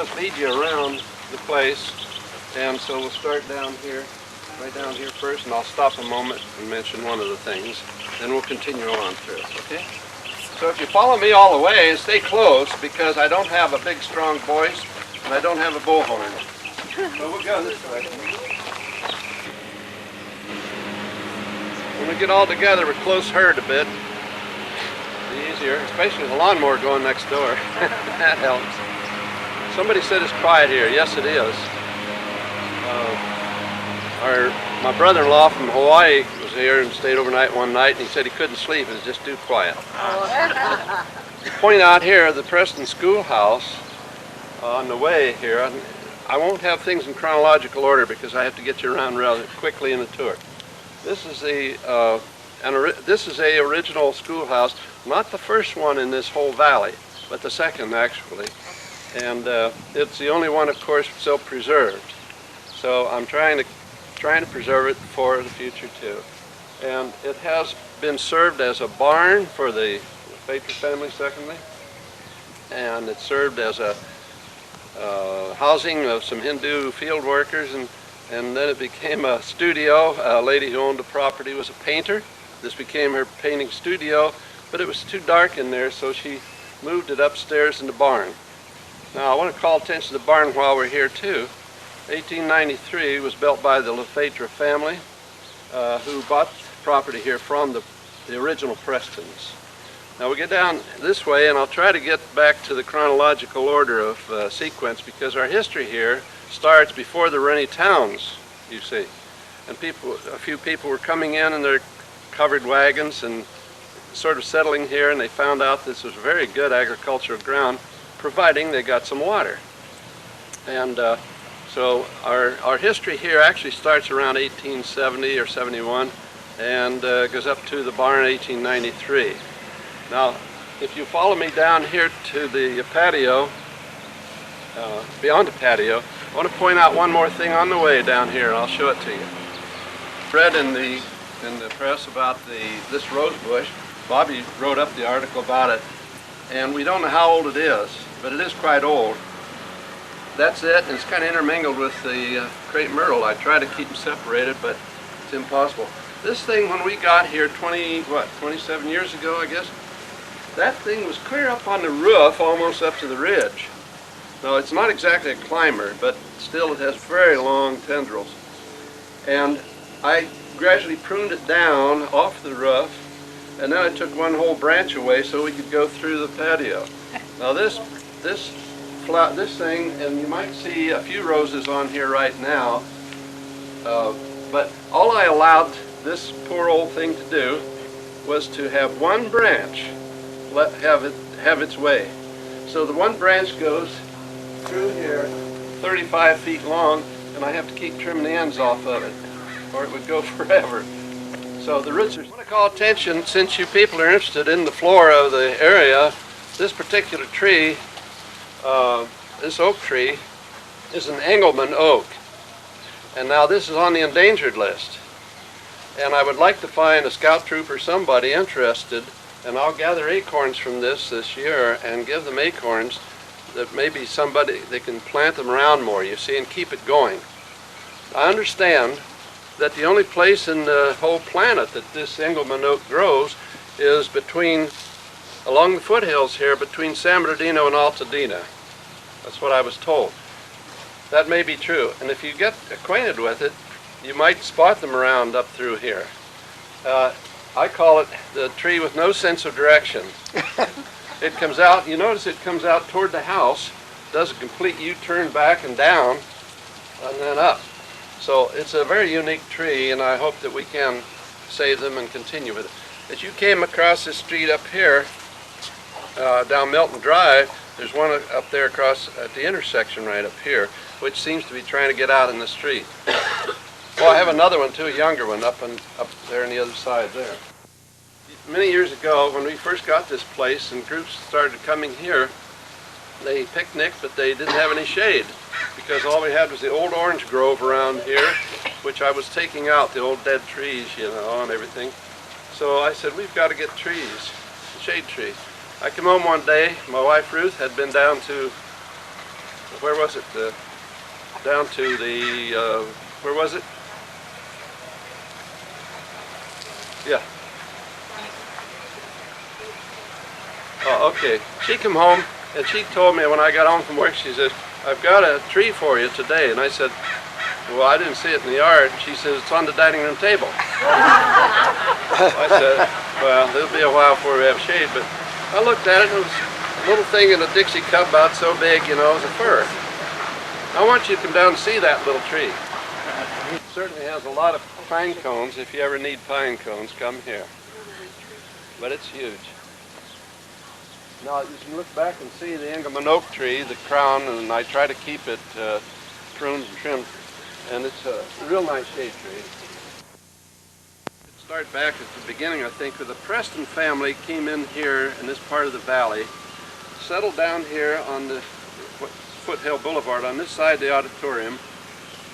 is lead you around the place. And so we'll start down here, right down here first, and I'll stop a moment and mention one of the things. Then we'll continue on through, okay? So if you follow me all the way, stay close because I don't have a big strong voice and I don't have a bullhorn. So we'll go this way. When we get all together, we're close herd a bit. It'll be easier, especially with the lawnmower going next door. That helps. Somebody said it's quiet here. Yes, it is. My brother-in-law from Hawaii was here and stayed overnight one night, and he said he couldn't sleep. It was just too quiet. Point out here the Preston schoolhouse on the way here. I won't have things in chronological order because I have to get you around rather quickly in the tour. This is a original schoolhouse, not the first one in this whole valley, but the second actually, and it's the only one, of course, still preserved. So I'm trying to preserve it for the future too. And it has been served as a barn for the LaFetra family, secondly, and it served as a housing of some Hindu field workers, and then it became a studio. A lady who owned the property was a painter. This became her painting studio, but it was too dark in there, so she moved it upstairs in the barn. Now I want to call attention to the barn while we're here too. 1893 was built by the LaFetra family, who bought property here from the original Prestons. Now we get down this way, and I'll try to get back to the chronological order of sequence because our history here starts before there were any towns, you see. And a few people were coming in their covered wagons and sort of settling here, and they found out this was very good agricultural ground, providing they got some water. And so our history here actually starts around 1870 or 71 and goes up to the barn in 1893. Now, if you follow me down here to the patio, beyond the patio, I want to point out one more thing on the way down here, and I'll show it to you. Read in the press about this rose bush. Bobby wrote up the article about it, and we don't know how old it is, but it is quite old. That's it, and it's kind of intermingled with the crepe myrtle. I try to keep them separated, but it's impossible. This thing, when we got here 27 years ago, I guess, that thing was clear up on the roof, almost up to the ridge. Now, it's not exactly a climber, but still it has very long tendrils. And I gradually pruned it down off the roof, and then I took one whole branch away so we could go through the patio. Now this thing, and you might see a few roses on here right now, but all I allowed this poor old thing to do was to have one branch have its way. So the one branch goes through here 35 feet long, and I have to keep trimming the ends off of it or it would go forever. So the roots are... I want to call attention, since you people are interested in the flora of the area, this particular tree, this oak tree, is an Engelmann oak. And now this is on the endangered list. And I would like to find a scout troop or somebody interested, and I'll gather acorns from this year and give them acorns that maybe somebody, they can plant them around more, you see, and keep it going. I understand that the only place in the whole planet that this Engelmann oak grows is along the foothills here between San Bernardino and Altadena. That's what I was told. That may be true, and if you get acquainted with it, you might spot them around up through here. I call it the tree with no sense of direction. It comes out, you notice it comes out toward the house, does a complete U-turn back and down, and then up. So it's a very unique tree, and I hope that we can save them and continue with it. As you came across this street up here, down Milton Drive, there's one up there across at the intersection right up here, which seems to be trying to get out in the street. Well, I have another one too, a younger one, up there on the other side there. Many years ago, when we first got this place and groups started coming here, they picnicked, but they didn't have any shade because all we had was the old orange grove around here, which I was taking out, the old dead trees, you know, and everything. So I said, we've got to get trees, a shade tree. I came home one day, my wife Ruth had been down to where was it? Down to the, where was it? Yeah. Oh, okay. She came home and she told me when I got home from work, she said, "I've got a tree for you today." And I said, "Well, I didn't see it in the yard." And she says, "It's on the dining room table." I said, "Well, it'll be a while before we have shade." But I looked at it, and it was a little thing in a Dixie cup about so big, you know, it was a fir. I want you to come down and see that little tree. It certainly has a lot of pine cones. If you ever need pine cones, come here. But it's huge. Now you can look back and see the Engelmann oak tree, the crown, and I try to keep it pruned and trimmed, and it's a real nice shade tree. Start back at the beginning, I think, where the Preston family came in here in this part of the valley, settled down here on the Foothill Boulevard on this side of the auditorium,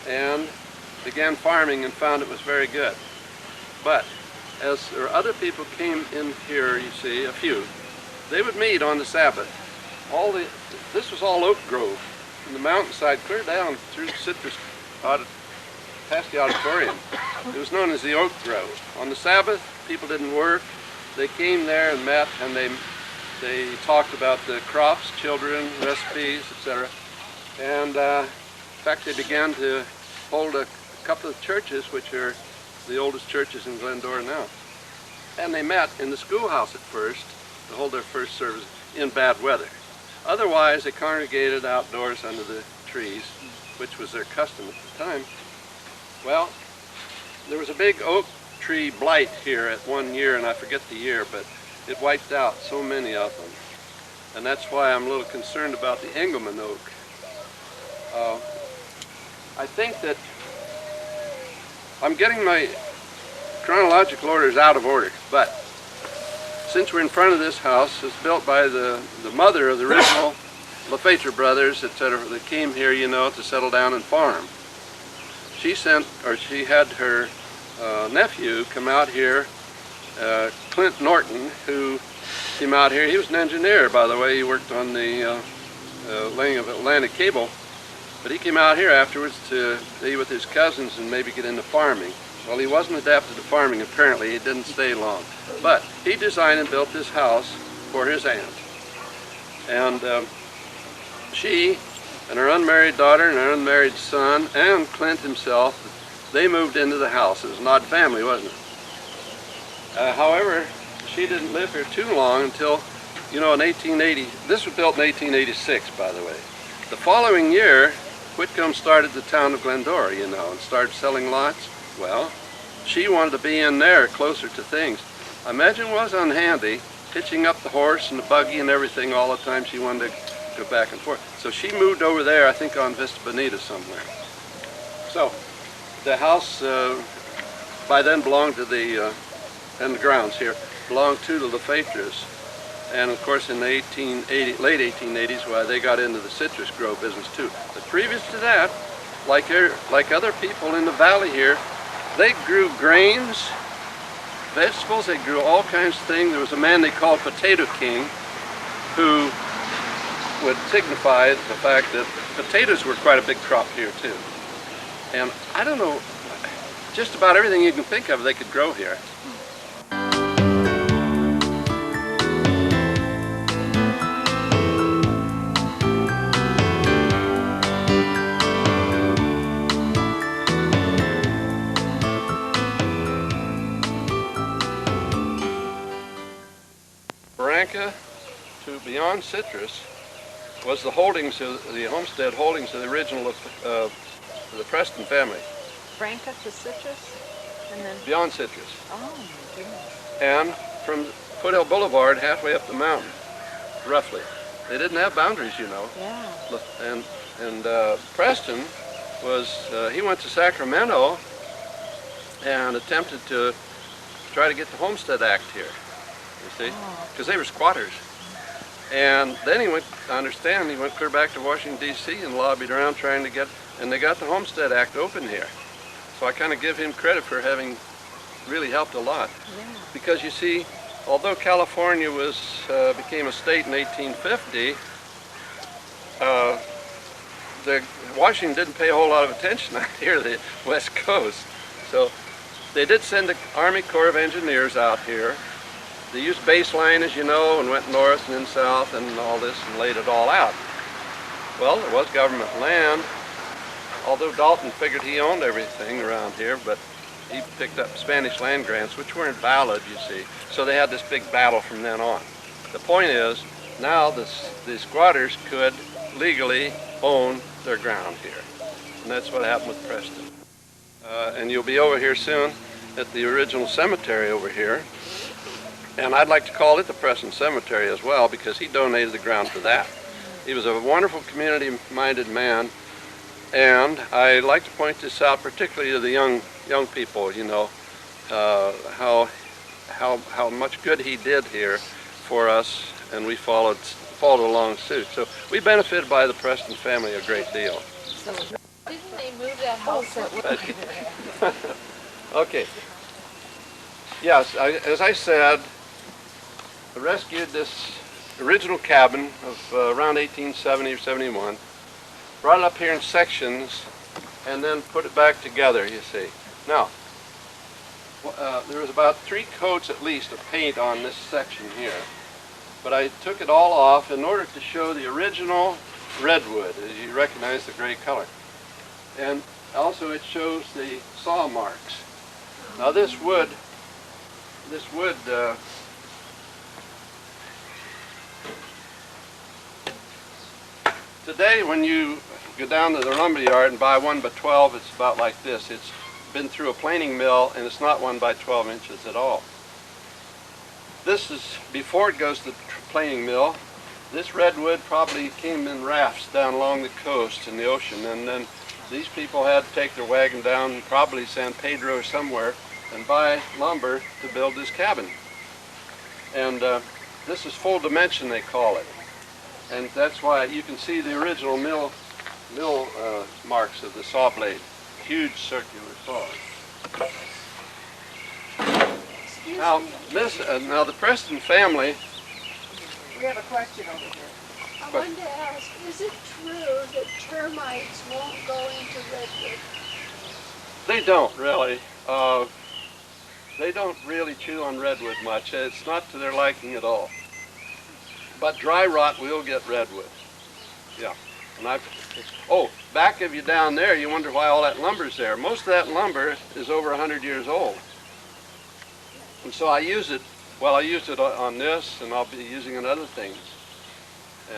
and began farming and found it was very good. But as there other people came in here, you see, a few, they would meet on the Sabbath. This was all oak grove from the mountainside clear down through Citrus past the auditorium. It was known as the Oak Grove. On the Sabbath, people didn't work. They came there and met, and they talked about the crops, children, recipes, etc. And in fact, they began to hold a couple of churches, which are the oldest churches in Glendora now. And they met in the schoolhouse at first to hold their first service in bad weather. Otherwise, they congregated outdoors under the trees, which was their custom at the time. Well, there was a big oak tree blight here at one year, and I forget the year, but it wiped out so many of them. And that's why I'm a little concerned about the Engelmann oak. I think that I'm getting my chronological orders out of order, but since we're in front of this house, it's built by the mother of the original LaFetra brothers, etc., that came here, you know, to settle down and farm. She had her nephew come out here, Clint Norton, who came out here. He was an engineer, by the way. He worked on the laying of Atlantic cable, but he came out here afterwards to be with his cousins and maybe get into farming. Well, he wasn't adapted to farming, apparently. He didn't stay long. But he designed and built this house for his aunt. And she and her unmarried daughter and her unmarried son and Clint himself, they moved into the house. It was an odd family, wasn't it? However, she didn't live here too long until, you know, in 1880. This was built in 1886, by the way. The following year, Whitcomb started the town of Glendora, you know, and started selling lots. Well, she wanted to be in there, closer to things. I imagine it was unhandy, hitching up the horse and the buggy and everything all the time. She wanted to go back and forth. So she moved over there, I think on Vista Bonita somewhere. So the house by then belonged to and the grounds here belonged to the LaFetras. And of course in the late 1880s, well, they got into the citrus grow business too. But previous to that, like other people in the valley here, they grew grains, vegetables, they grew all kinds of things. There was a man they called Potato King who would signify the fact that potatoes were quite a big crop here too. And I don't know, just about everything you can think of they could grow here. To beyond citrus was the holdings of the homestead holdings of the original the Preston family. Branca to citrus, and then beyond citrus. Oh my goodness! And from Foothill Boulevard halfway up the mountain, roughly. They didn't have boundaries, you know. Yeah. And Preston was he went to Sacramento and attempted to try to get the Homestead Act here. You see, because they were squatters. And then he went, I understand, he went clear back to Washington, D.C. and lobbied around trying to get, and they got the Homestead Act open here. So I kind of give him credit for having really helped a lot. Yeah. Because you see, although California became a state in 1850, Washington didn't pay a whole lot of attention out here, the West Coast. So they did send the Army Corps of Engineers out here. They used baseline, as you know, and went north and then south and all this and laid it all out. Well, there was government land, although Dalton figured he owned everything around here, but he picked up Spanish land grants, which weren't valid, you see. So they had this big battle from then on. The point is, now the squatters could legally own their ground here. And that's what happened with Preston. And you'll be over here soon at the original cemetery over here. And I'd like to call it the Preston Cemetery as well, because he donated the ground for that. He was a wonderful community-minded man. And I like to point this out particularly to the young people, you know, how much good he did here for us, and we followed along suit. So we benefited by the Preston family a great deal. So didn't they move that house that Okay. Yes, as I said, I rescued this original cabin of around 1870 or 71, brought it up here in sections, and then put it back together, you see. Now, there was about 3 coats at least of paint on this section here, but I took it all off in order to show the original redwood, as you recognize the gray color. And also it shows the saw marks. Now this wood today when you go down to the lumber yard and buy 1 by 12, it's about like this. It's been through a planing mill and it's not 1 by 12 inches at all. This is before it goes to the planing mill. This redwood probably came in rafts down along the coast in the ocean, and then these people had to take their wagon down probably San Pedro or somewhere and buy lumber to build this cabin. And this is full dimension, they call it. And that's why you can see the original mill marks of the saw blade. Huge circular saws. Now, now the Preston family. We have a question over here. I wanted to ask, is it true that termites won't go into redwood? They don't really. They don't really chew on redwood much. It's not to their liking at all. But dry rot will get redwood. Yeah. And back of you down there, you wonder why all that lumber's there. Most of that lumber is over 100 years old. And so I use it, well, I used it on this, and I'll be using it on other things.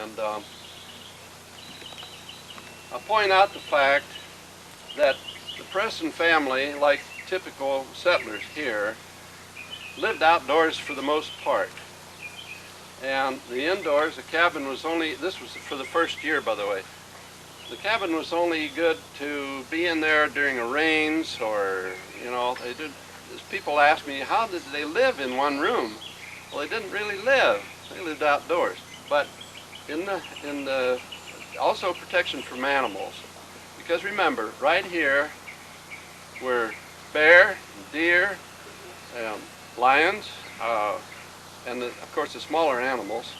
And I'll point out the fact that the Preston family, like typical settlers here, lived outdoors for the most part. And the indoors, the cabin was only, this was for the first year, by the way, the cabin was only good to be in there during the rains, or, you know, they did. People ask me, how did they live in one room? Well, they didn't really live. They lived outdoors. But also protection from animals. Because remember, right here were bear, deer, lions, and of course the smaller animals.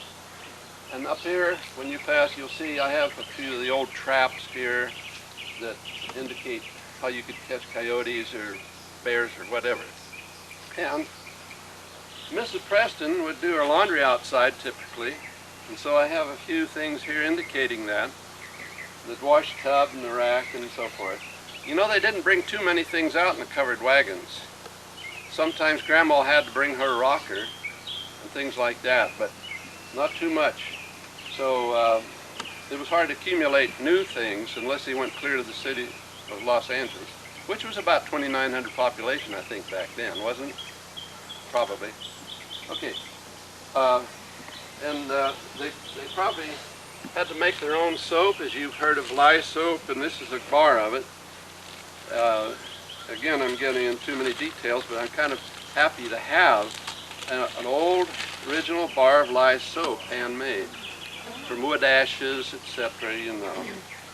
And up here, when you pass, you'll see I have a few of the old traps here that indicate how you could catch coyotes or bears or whatever. And Mrs. Preston would do her laundry outside typically, and so I have a few things here indicating that. The wash tub and the rack and so forth. You know, they didn't bring too many things out in the covered wagons. Sometimes Grandma had to bring her rocker and things like that, but not too much. So it was hard to accumulate new things unless they went clear to the city of Los Angeles, which was about 2,900 population, I think, back then, wasn't it? Probably. Okay. They probably had to make their own soap, as you've heard of lye soap, and this is a bar of it. Again, I'm getting into too many details, but I'm kind of happy to have an old original bar of lye soap, handmade, from wood ashes, etc. You know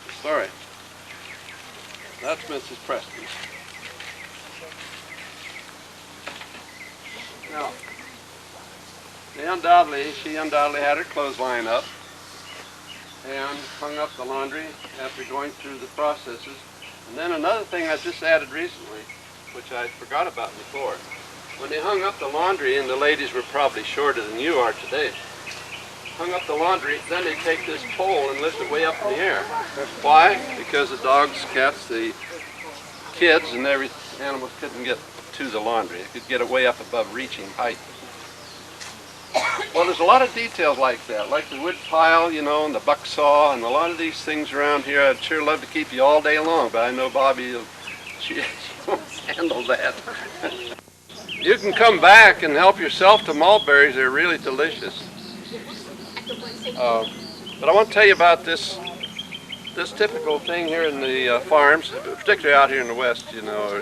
the story. That's Mrs. Preston. Now, she undoubtedly had her clothesline up, and hung up the laundry after going through the processes. And then another thing I just added recently, which I forgot about before. When they hung up the laundry, and the ladies were probably shorter than you are today, hung up the laundry, then they take this pole and lift it way up in the air. Why? Because the dogs, cats, the kids, and every animals couldn't get to the laundry. It could get it way up above reaching height. Well, there's a lot of details like that, like the wood pile, you know, and the buck saw, and a lot of these things around here. I'd sure love to keep you all day long, but I know Bobby, she won't handle that. You can come back and help yourself to mulberries. They're really delicious. But I want to tell you about this typical thing here in the farms, particularly out here in the west, you know.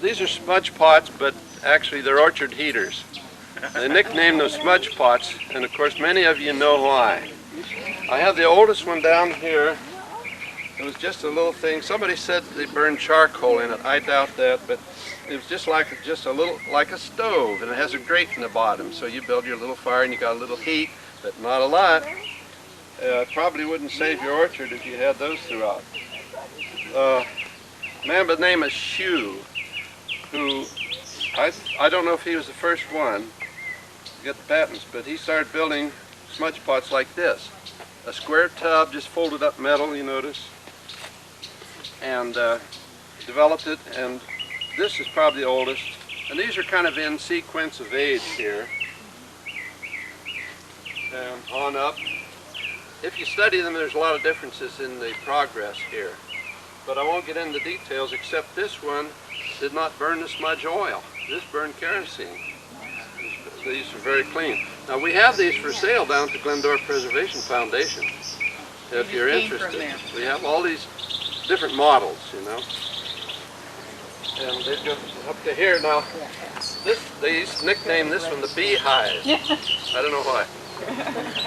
These are smudge pots, but actually they're orchard heaters. They nicknamed them smudge pots, and of course many of you know why. I have the oldest one down here. It was just a little thing. Somebody said they burned charcoal in it. I doubt that, but it was just a little like a stove, and it has a grate in the bottom. So you build your little fire and you got a little heat, but not a lot. Probably wouldn't save your orchard if you had those throughout. A man by the name of Shue, who I don't know if he was the first one to get the patents, but he started building smudge pots like this. A square tub, just folded up metal, you notice, and developed it, and this is probably the oldest. And these are kind of in sequence of age here, and on up. If you study them, there's a lot of differences in the progress here. But I won't get into details, except this one did not burn the smudge oil. This burned kerosene. These are very clean. Now we have these for sale down at the Glendora Preservation Foundation, if you're interested. We have all these different models, you know. And they go up to here. Now, they used to nickname this one the beehive. I don't know why.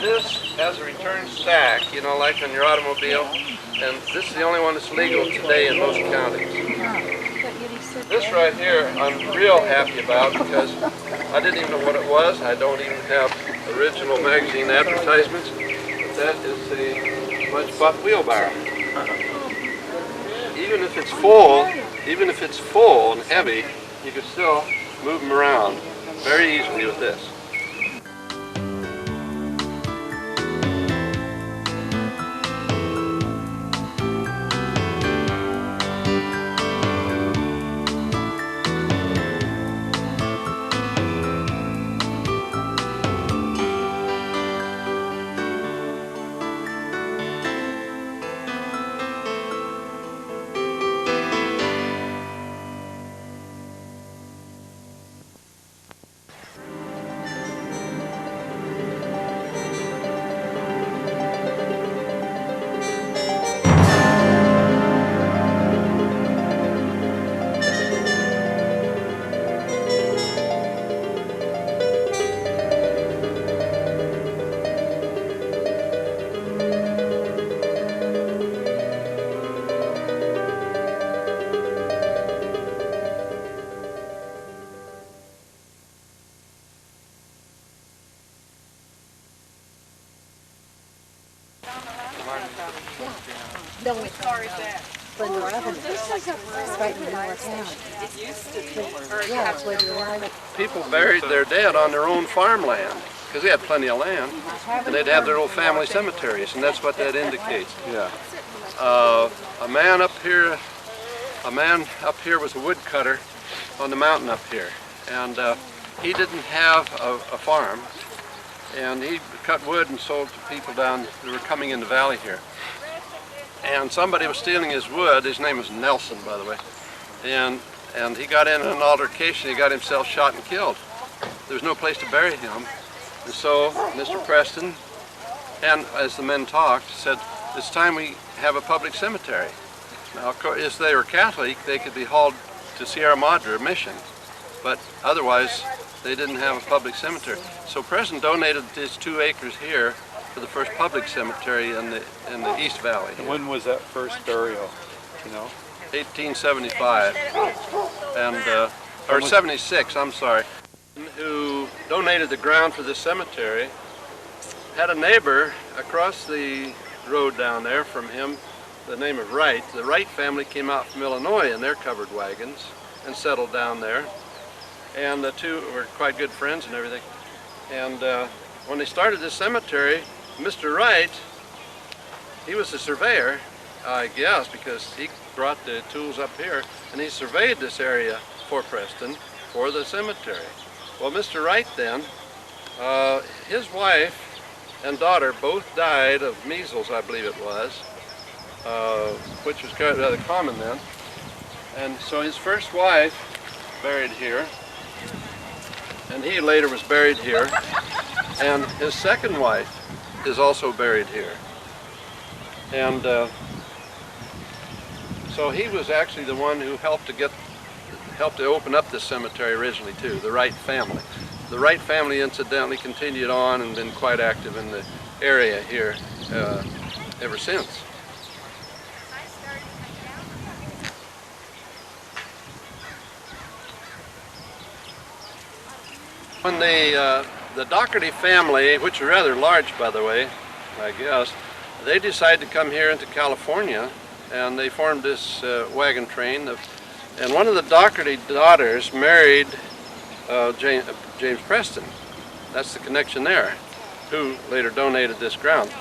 This has a return stack, you know, like on your automobile, and this is the only one that's legal today in most counties. This right here I'm real happy about because I didn't even know what it was. I don't even have original magazine advertisements, but that is the smudge pot wheelbarrow. Even if it's full and heavy, you can still move them around very easily with this. People buried their dead on their own farmland because they had plenty of land, and they'd have their old family cemeteries, and that's what that indicates. Yeah. A man up here was a woodcutter on the mountain up here, and he didn't have a farm, and he cut wood and sold to people down who were coming in the valley here. And somebody was stealing his wood. His name was Nelson, by the way, and he got in an altercation. He got himself shot and killed. There was no place to bury him, and so Mr. Preston, and as the men talked, said, "It's time we have a public cemetery." Now, of course, if they were Catholic, they could be hauled to Sierra Madre Mission, but otherwise, they didn't have a public cemetery. So Preston donated his 2 acres here for the first public cemetery in the East Valley. And when was that first burial, you know? 1875, and or 76, I'm sorry. Who donated the ground for the cemetery had a neighbor across the road down there from him, the name of Wright, the Wright family came out from Illinois in their covered wagons and settled down there. And the two were quite good friends and everything. And when they started this cemetery, Mr. Wright, he was a surveyor, I guess, because he brought the tools up here, and he surveyed this area for Preston for the cemetery. Well, Mr. Wright then, his wife and daughter both died of measles, I believe it was, which was rather common then. And so his first wife buried here, and he later was buried here, and his second wife is also buried here. And so he was actually the one who helped to open up this cemetery originally too, the Wright family. The Wright family incidentally continued on and been quite active in the area here ever since. When the Doherty family, which are rather large by the way, I guess, they decided to come here into California, and they formed this wagon train. And one of the Doherty daughters married James Preston. That's the connection there, who later donated this ground.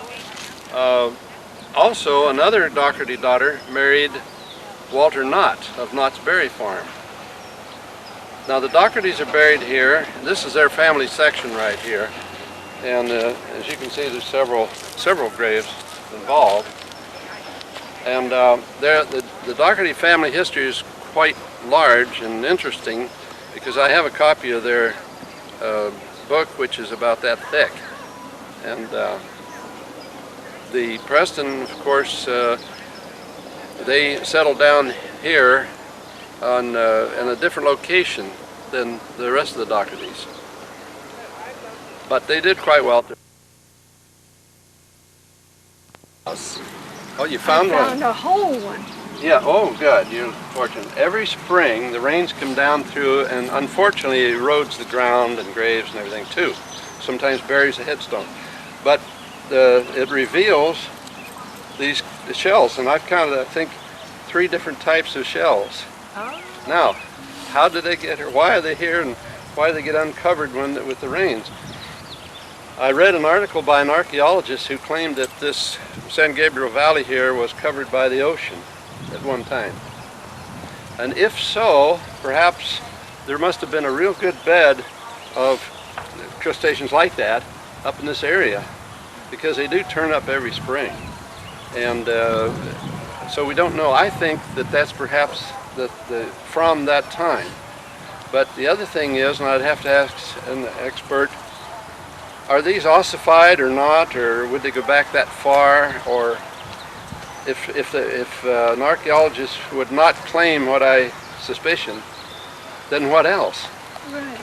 Also, another Doherty daughter married Walter Knott of Knott's Berry Farm. Now the Dohertys are buried here. This is their family section right here. And as you can see, there's several graves involved. And the Doherty family history is quite large and interesting, because I have a copy of their book, which is about that thick. And the Preston, of course, they settled down here in a different location than the rest of the Dohertys. But they did quite well. Oh, you found one? I found a whole one. Yeah, oh good, you're fortunate. Every spring the rains come down through and unfortunately it erodes the ground and graves and everything too. Sometimes buries a headstone. But it reveals these shells, and I've counted, I think, 3 different types of shells. Oh. Now, how did they get here? Why are they here, and why do they get uncovered with the rains? I read an article by an archaeologist who claimed that this San Gabriel Valley here was covered by the ocean at one time. And if so, perhaps there must have been a real good bed of crustaceans like that up in this area, because they do turn up every spring. And so we don't know. I think that that's perhaps from that time. But the other thing is, and I'd have to ask an expert, are these ossified or not, or would they go back that far? Or if an archaeologist would not claim what I suspicion, then what else? Right.